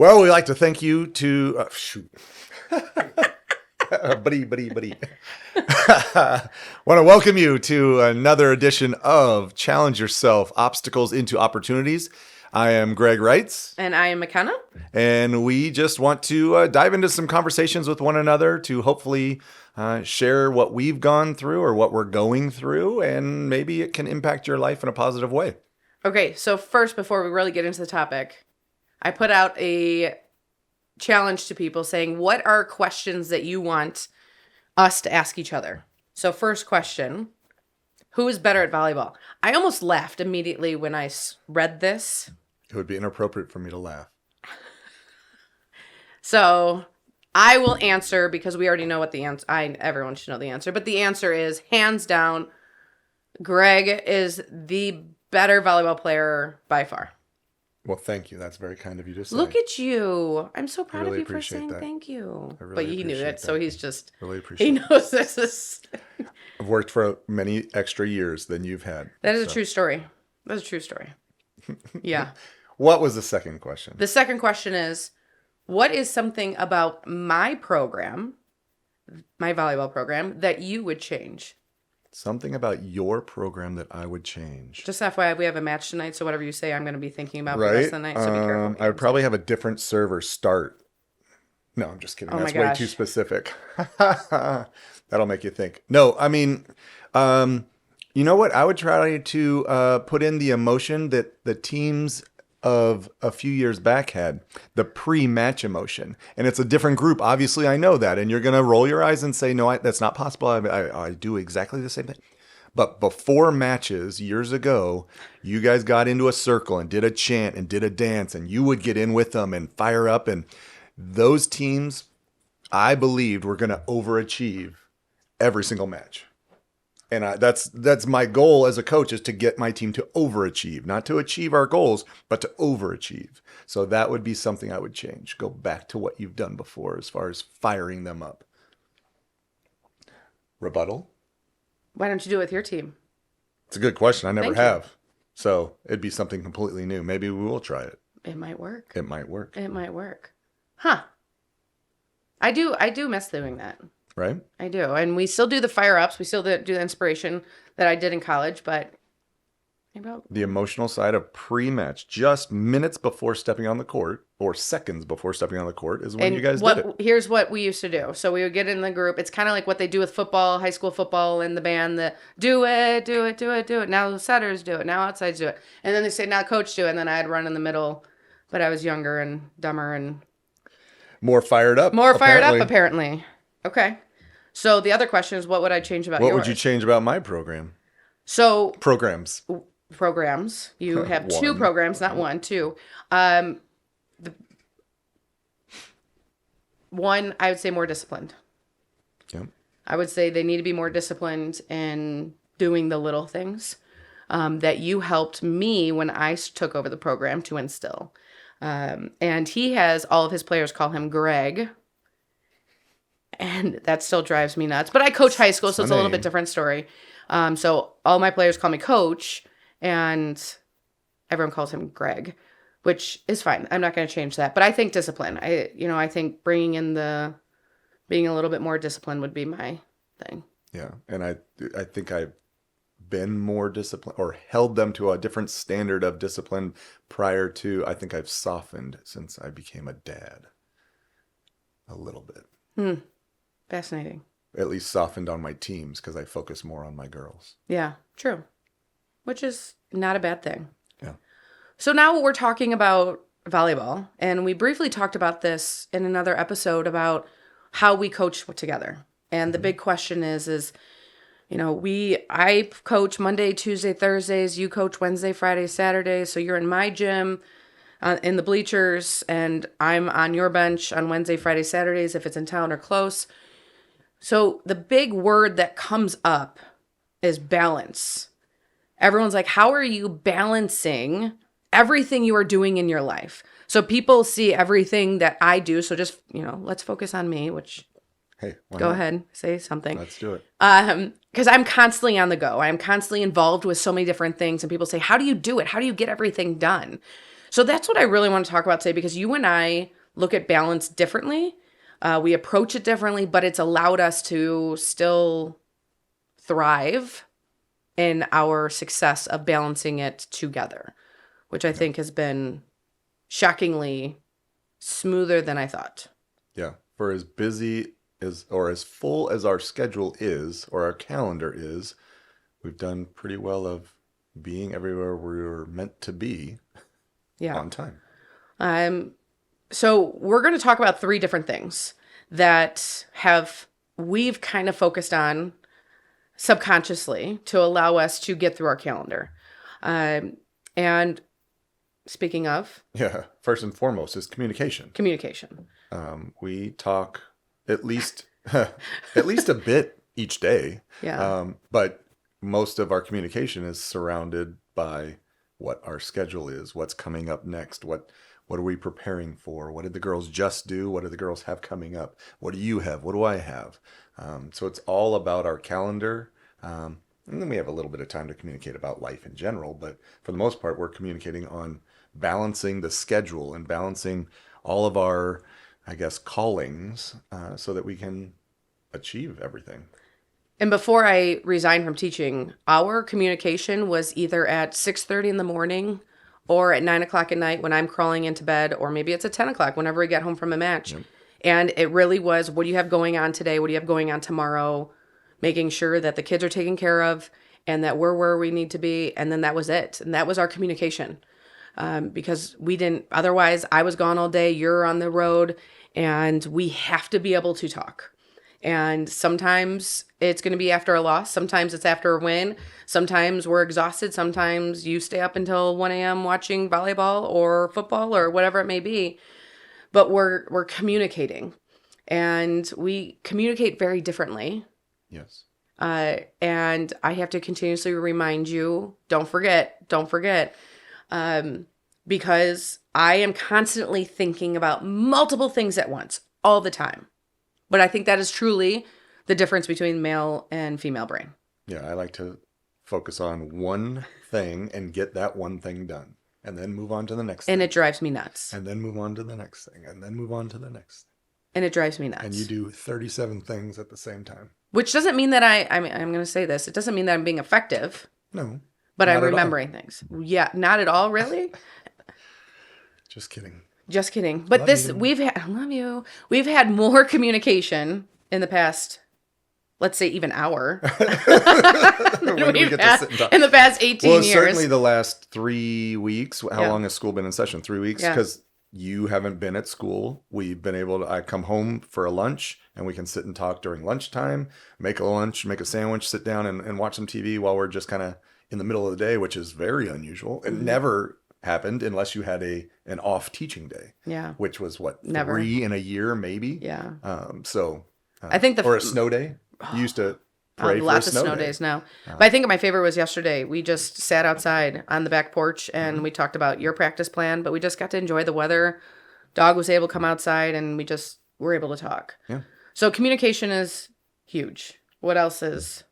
Well, we'd like to thank you to... buddy. Want to welcome you to another edition of Challenge Yourself, Obstacles into Opportunities. I am Greg Reitz. And I am McKenna. And we just want to dive into some conversations with one another to hopefully share what we've gone through or what we're going through, and maybe it can impact your life in a positive way. Okay, so first, before we really get into the topic, I put out a challenge to people saying, what are questions that you want us to ask each other? So first question, who is better at volleyball? I almost laughed immediately when I read this. It would be inappropriate for me to laugh. So I will answer because we already know what the answer, everyone should know the answer, but the answer is hands down, Greg is the better volleyball player by far. Well, thank you. That's very kind of you to say. Look at you. I'm so proud Really of you for appreciate saying that. thank you. I really But he knew appreciate it, so that. he's just, Really appreciate he knows this is. I've worked for many extra years than you've had. That is a true story. That's a true story. Yeah. What was the second question? The second question is, what is something about my program, my volleyball program, that you would change? Something about your program that I would change. Just FYI, we have a match tonight, so whatever you say, I'm going to be thinking about for the Right? rest of the night, so be careful. I would probably have a different server start. No, I'm just kidding. Oh my That's way gosh. too specific. That'll make you think. No, I mean, you know what? I would try to put in the emotion that the teams of a few years back had, the pre-match emotion. And it's a different group. Obviously, I know that. And you're going to roll your eyes and say, no, that's not possible. I do exactly the same thing. But before matches, years ago, you guys got into a circle and did a chant and did a dance, and you would get in with them and fire up. And those teams, I believed, were going to overachieve every single match. And that's my goal as a coach, is to get my team to overachieve, not to achieve our goals, but to overachieve. So that would be something I would change. Go back to what you've done before as far as firing them up. Rebuttal? Why don't you do it with your team? It's a good question. I never Thank you. have. So it'd be something completely new. Maybe we will try it. It might work. It might work. It might work. Huh. I do miss doing that. Right? I do. And we still do the fire ups. We still do the inspiration that I did in college, but about The emotional side of pre-match, just minutes before stepping on the court or seconds before stepping on the court, is when you guys did it. Here's what we used to do. So we would get in the group. It's kind of like what they do with football, high school football, in the band. Do it. Now the setters do it. Now outsides do it. And then they say, now coach do it. And then I'd run in the middle, but I was younger and dumber and More fired up. apparently. Okay. So the other question is, what would I change about What yours? would you change about my program? So Programs. you have two One. programs, not one, two. One, I would say more disciplined. Yep. I would say they need to be more disciplined in doing the little things that you helped me when I took over the program to instill. And he has all of his players call him Greg. And that still drives me nuts. But I coach high school, so it's a little bit different story. So all my players call me Coach, and everyone calls him Greg, which is fine. I'm not going to change that. But I think discipline. I think being a little bit more disciplined would be my thing. Yeah, and I think I've been more disciplined or held them to a different standard of discipline prior to. I think I've softened since I became a dad. A little bit. Fascinating. At least softened on my teams because I focus more on my girls. Yeah, true. Which is not a bad thing. Yeah. So now we're talking about volleyball, and we briefly talked about this in another episode about how we coach together. And the big question is, I coach Monday, Tuesday, Thursdays. You coach Wednesday, Friday, Saturday. So you're in my gym in the bleachers, and I'm on your bench on Wednesday, Friday, Saturdays if it's in town or close. So the big word that comes up is balance. Everyone's like, how are you balancing everything you are doing in your life? So people see everything that I do. So just, let's focus on me, which Hey, go ahead, say something. Let's do it. Because I'm constantly on the go. I'm constantly involved with so many different things. And people say, how do you do it? How do you get everything done? So that's what I really want to talk about today, because you and I look at balance differently. We approach it differently, but it's allowed us to still thrive in our success of balancing it together, which I think has been shockingly smoother than I thought. Yeah. For as busy as or as full as our schedule is or our calendar is, we've done pretty well of being everywhere we're meant to be Yeah. on time. So we're going to talk about 3 different things that we've kind of focused on subconsciously to allow us to get through our calendar. And speaking of Yeah. First and foremost is communication. communication. We talk at least at least a bit each day. Yeah. But most of our communication is surrounded by what our schedule is, what's coming up next, what are we preparing for, what did the girls just do, what do the girls have coming up, what do you have, what do I have? So it's all about our calendar. And then we have a little bit of time to communicate about life in general, but for the most part, we're communicating on balancing the schedule and balancing all of our, I guess, callings so that we can achieve everything. And before I resigned from teaching, our communication was either at 6:30 in the morning or at 9 o'clock at night when I'm crawling into bed, or maybe it's at 10 o'clock whenever we get home from a match. Yep. And it really was, what do you have going on today? What do you have going on tomorrow? Making sure that the kids are taken care of and that we're where we need to be. And then that was it. And that was our communication. Because we didn't, otherwise I was gone all day, you're on the road, and we have to be able to talk. And sometimes it's going to be after a loss. Sometimes it's after a win. Sometimes we're exhausted. Sometimes you stay up until 1 a.m. watching volleyball or football or whatever it may be. But we're communicating. And we communicate very differently. Yes. And I have to continuously remind you, don't forget. Because I am constantly thinking about multiple things at once, all the time. But I think that is truly the difference between male and female brain. Yeah, I like to focus on one thing and get that one thing done, and then move on to the next thing. And it drives me nuts. And then move on to the next thing, and then move on to the next thing. And it drives me nuts. And you do 37 things at the same time. Which doesn't mean that I'm going to say this. It doesn't mean that I'm being effective. No. But I'm remembering things. Yeah, not at all, really. Just kidding. Just kidding. But I love you. We've had more communication in the past, let's say even hour, than we've had in the past 18 years. Well, certainly the last 3 weeks. How long has school been in session? 3 weeks? Because you haven't been at school. We've been able to, I come home for a lunch and we can sit and talk during lunchtime, make a lunch, make a sandwich, sit down and watch some TV while we're just kind of in the middle of the day, which is very unusual. It never happened unless you had an off teaching day. Yeah. Which was what? Never. 3 in a year, maybe? Yeah. I think or a snow day. You used to pray for lots of snow days now. But I think my favorite was yesterday. We just sat outside on the back porch and we talked about your practice plan, but we just got to enjoy the weather. Dog was able to come outside and we just were able to talk. Yeah. So communication is huge. What else is?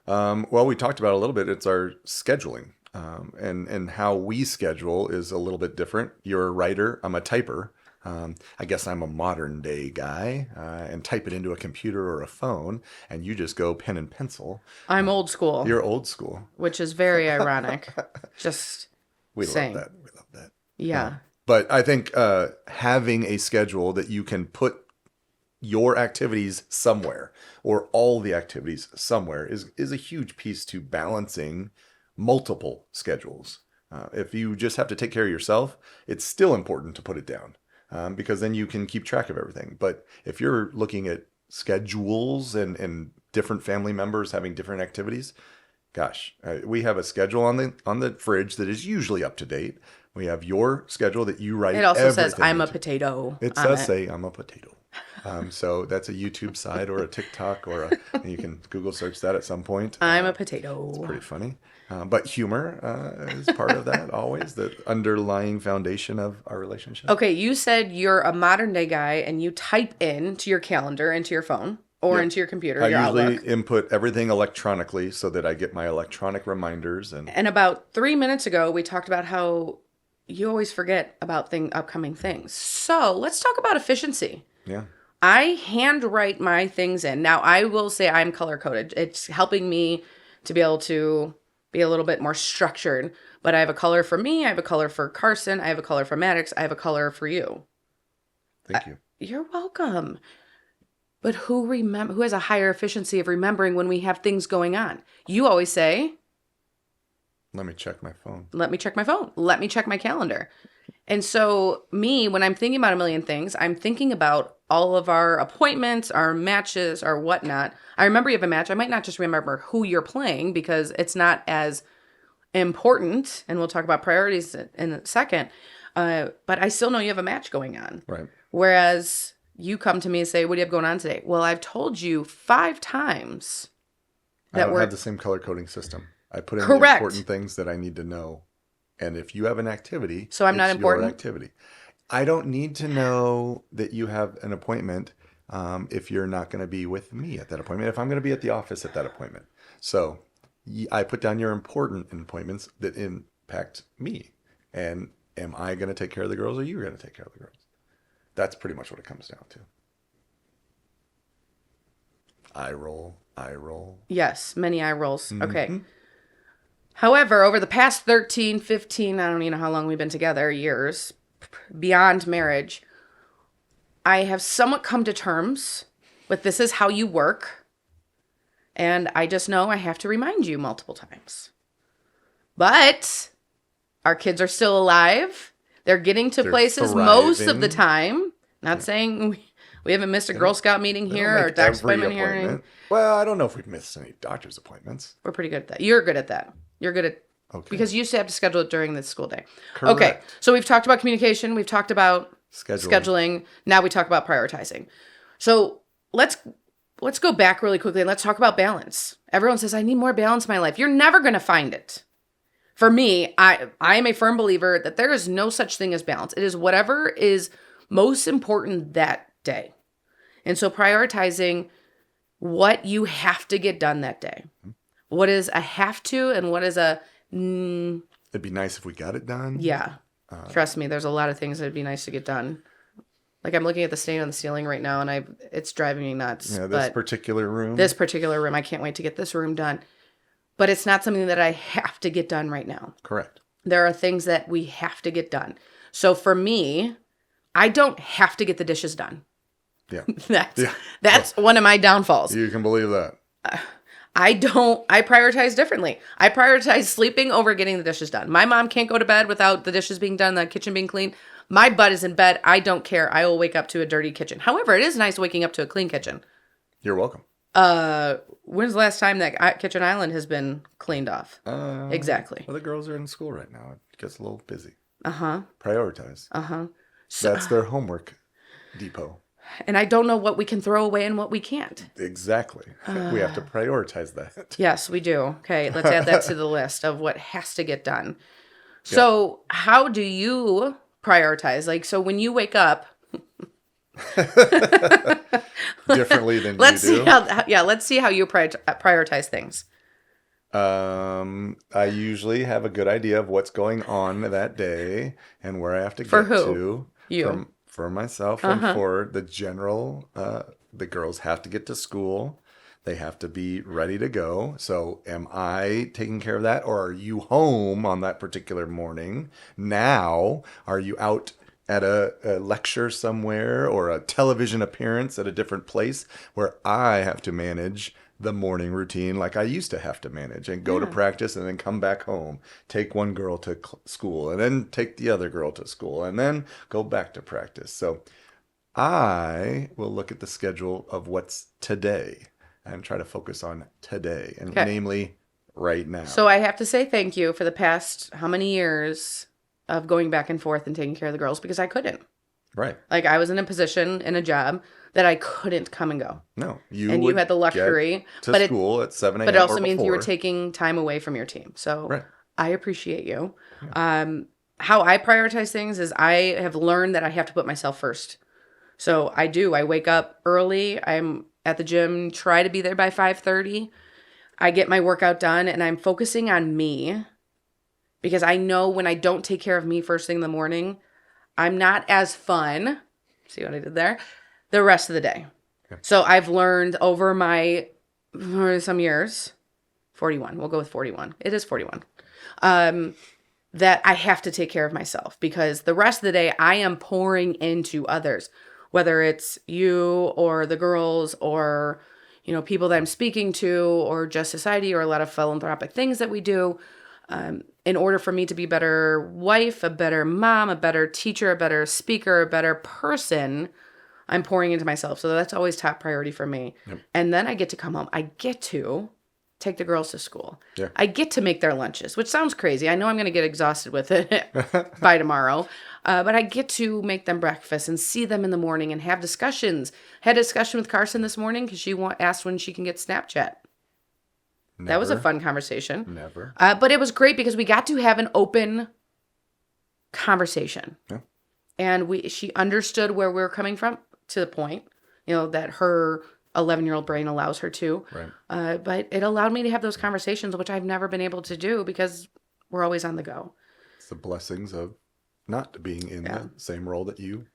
Well, we talked about it a little bit. It's our scheduling. And how we schedule is a little bit different. You're a writer. I'm a typer. I guess I'm a modern day guy and type it into a computer or a phone, and you just go pen and pencil. I'm old school. You're old school. Which is very ironic. Just we saying. love that. We love that. Yeah. But I think having a schedule that you can put your activities somewhere or all the activities somewhere is a huge piece to balancing multiple schedules. If you just have to take care of yourself, it's still important to put it down because then you can keep track of everything. But if you're looking at schedules and different family members having different activities, gosh, we have a schedule on the fridge that is usually up to date. We have your schedule that you write. It also says I'm a potato. It does say I'm a potato. So that's a YouTube side or a TikTok and you can Google search that at some point. I'm a potato. It's pretty funny. But humor is part of that always, the underlying foundation of our relationship. Okay, you said you're a modern day guy and you type into your calendar, into your phone, or into your computer, your usually Outlook. Input everything electronically so that I get my electronic reminders. And about 3 minutes ago, we talked about how you always forget about upcoming things. So let's talk about efficiency. Yeah. I handwrite my things in. Now, I will say I'm color coded. It's helping me to be able to be a little bit more structured. But I have a color for me. I have a color for Carson. I have a color for Maddox. I have a color for you. Thank you. You're welcome. But who has a higher efficiency of remembering when we have things going on? You always say, Let me check my phone. let me check my phone. Let me check my calendar. And so me, when I'm thinking about a million things, I'm thinking about all of our appointments, our matches, our whatnot. I remember you have a match. I might not just remember who you're playing because it's not as important. And we'll talk about priorities in a second. But I still know you have a match going on. Right. Whereas you come to me and say, what do you have going on today? Well, I've told you 5 times I don't have the same color coding system. I put in the Correct. important things that I need to know. And if you have an activity, So I'm not it's important? your activity. I don't need to know that you have an appointment if you're not going to be with me at that appointment, if I'm going to be at the office at that appointment. So I put down your important appointments that impact me. And am I going to take care of the girls or you going to take care of the girls? That's pretty much what it comes down to. Eye roll, eye roll. Yes, many eye rolls. Mm-hmm. Okay. However, over the past 13, 15, I don't even know how long we've been together, years, beyond marriage, I have somewhat come to terms with this is how you work. And I just know I have to remind you multiple times. But our kids are still alive. They're getting to places most of the thriving. time. Not saying we haven't missed a Girl Scout meeting They here don't or a make doctor's every appointment here. appointment. Well, I don't know if we've missed any doctor's appointments. We're pretty good at that. You're good at that. You're good at Okay. because you used to have to schedule it during the school day. Correct. Okay. So we've talked about communication. We've talked about scheduling. Now we talk about prioritizing. So let's go back really quickly and let's talk about balance. Everyone says, I need more balance in my life. You're never going to find it. For me, I am a firm believer that there is no such thing as balance. It is whatever is most important that day. And so prioritizing what you have to get done that day. What is a have to and what is a It'd be nice if we got it done. yeah. Trust me, there's a lot of things that'd be nice to get done. Like I'm looking at the stain on the ceiling right now and it's driving me nuts. Yeah, this particular room. I can't wait to get this room done. But it's not something that I have to get done right now. Correct. There are things that we have to get done. So for me, I don't have to get the dishes done. Yeah. That's one of my downfalls. You can believe that. I prioritize differently. I prioritize sleeping over getting the dishes done. My mom can't go to bed without the dishes being done, the kitchen being clean. My butt is in bed. I don't care. I will wake up to a dirty kitchen. However, it is nice waking up to a clean kitchen. You're welcome. When's the last time that kitchen island has been cleaned off? Exactly. Well, the girls are in school right now. It gets a little busy. Uh-huh. Prioritize. Uh-huh. That's their homework depot. And I don't know what we can throw away and what we can't. Exactly. We have to prioritize that. Yes, we do. Okay, let's add that to the list of what has to get done. So how do you prioritize? Like, so when you wake up... Differently than let's you do. Let's see how you prioritize things. I usually have a good idea of what's going on that day and where I have to For get who? to. You. For myself and for the general, the girls have to get to school. They have to be ready to go. So am I taking care of that, or are you home on that particular morning? Now, are you out at a lecture somewhere or a television appearance at a different place where I have to manage the morning routine like I used to have to manage and go to practice and then come back home, take one girl to school and then take the other girl to school and then go back to practice. So I will look at the schedule of what's today and try to focus on today and namely right now. So I have to say thank you for the past how many years of going back and forth and taking care of the girls because I couldn't. Right. Like I was in a position in a job that I couldn't come and go. No, you had the luxury to school at 7 a.m. But it also means you were taking time away from your team. So right. I appreciate you. Yeah. How I prioritize things is I have learned that I have to put myself first. So I do. I wake up early. I'm at the gym, try to be there by 5:30. I get my workout done and I'm focusing on me because I know when I don't take care of me first thing in the morning, I'm not as fun. See what I did there? The rest of the day. Okay. So I've learned over some years, 41. We'll go with 41. It is 41. That I have to take care of myself because the rest of the day I am pouring into others, whether it's you or the girls or, people that I'm speaking to or just society or a lot of philanthropic things that we do. In order for me to be a better wife, a better mom, a better teacher, a better speaker, a better person, I'm pouring into myself. So that's always top priority for me. Yep. And then I get to come home. I get to take the girls to school. Yeah. I get to make their lunches, which sounds crazy. I know I'm going to get exhausted with it by tomorrow. But I get to make them breakfast and see them in the morning and have discussions. Had a discussion with Carson this morning because she asked when she can get Snapchat. Never. That was a fun conversation. Never. But it was great because we got to have an open conversation. Yeah. And she understood where we were coming from to the point, that her 11-year-old brain allows her to. Right. But it allowed me to have those conversations, which I've never been able to do because we're always on the go. It's the blessings of not being in the same role that you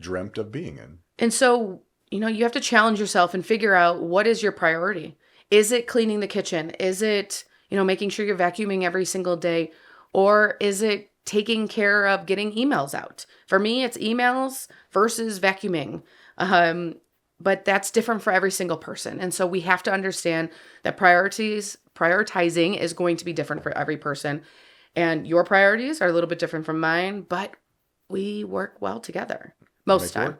dreamt of being in. And so, you have to challenge yourself and figure out what is your priority. Is it cleaning the kitchen? Is it, making sure you're vacuuming every single day? Or is it taking care of getting emails out? For me, it's emails versus vacuuming. But that's different for every single person. And so we have to understand that prioritizing is going to be different for every person. And your priorities are a little bit different from mine, but we work well together most of the time.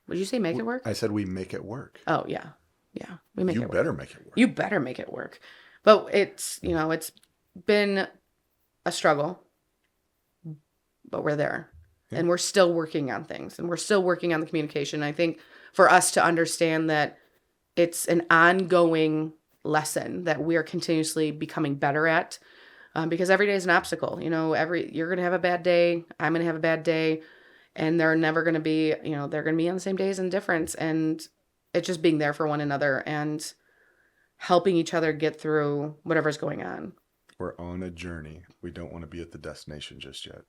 Would you say make it work? I said we make it work. Oh, yeah. Yeah, we make it work. You better make it work. You better make it work. But it's, it's been a struggle, but we're there. Yeah. And we're still working on things. And we're still working on the communication. I think for us to understand that it's an ongoing lesson that we are continuously becoming better at. Because every day is an obstacle. You're going to have a bad day. I'm going to have a bad day. And they're never going to be, they're going to be on the same days and difference. And it's just being there for one another and helping each other get through whatever's going on. We're on a journey. We don't want to be at the destination just yet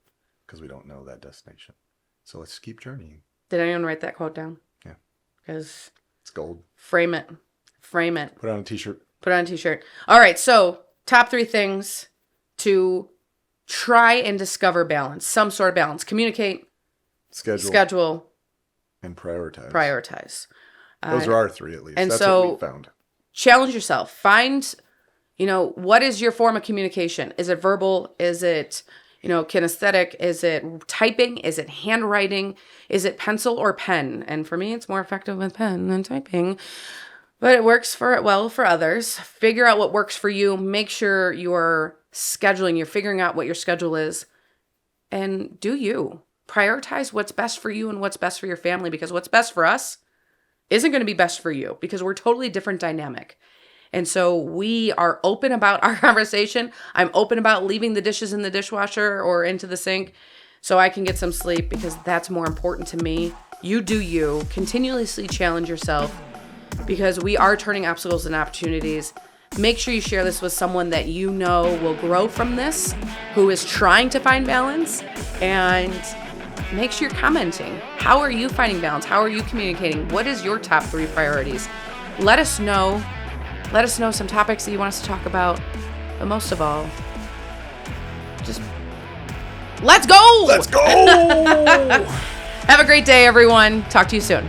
because we don't know that destination. So let's keep journeying. Did anyone write that quote down? Yeah. Because it's gold. Frame it. Frame it. Put it on a t-shirt. Put it on a t-shirt. All right. So top 3 things to try and discover balance, some sort of balance. Communicate. Schedule. And prioritize. Those are our 3 at least. And that's so, what we found. Challenge yourself. Find, what is your form of communication? Is it verbal? Is it, kinesthetic? Is it typing? Is it handwriting? Is it pencil or pen? And for me, it's more effective with pen than typing. But it works for others. Figure out what works for you. Make sure you're scheduling. You're figuring out what your schedule is. And do you. Prioritize what's best for you and what's best for your family, because what's best for us isn't going to be best for you because we're totally different dynamic. And so we are open about our conversation. I'm open about leaving the dishes in the dishwasher or into the sink so I can get some sleep because that's more important to me. You do you. Continuously challenge yourself because we are turning obstacles into opportunities. Make sure you share this with someone that you know will grow from this, who is trying to find balance, and make sure you're commenting. How are you finding balance? How are you communicating? What is your top 3 priorities? Let us know. Let us know some topics that you want us to talk about. But most of all, just let's go! Let's go! Have a great day, everyone. Talk to you soon.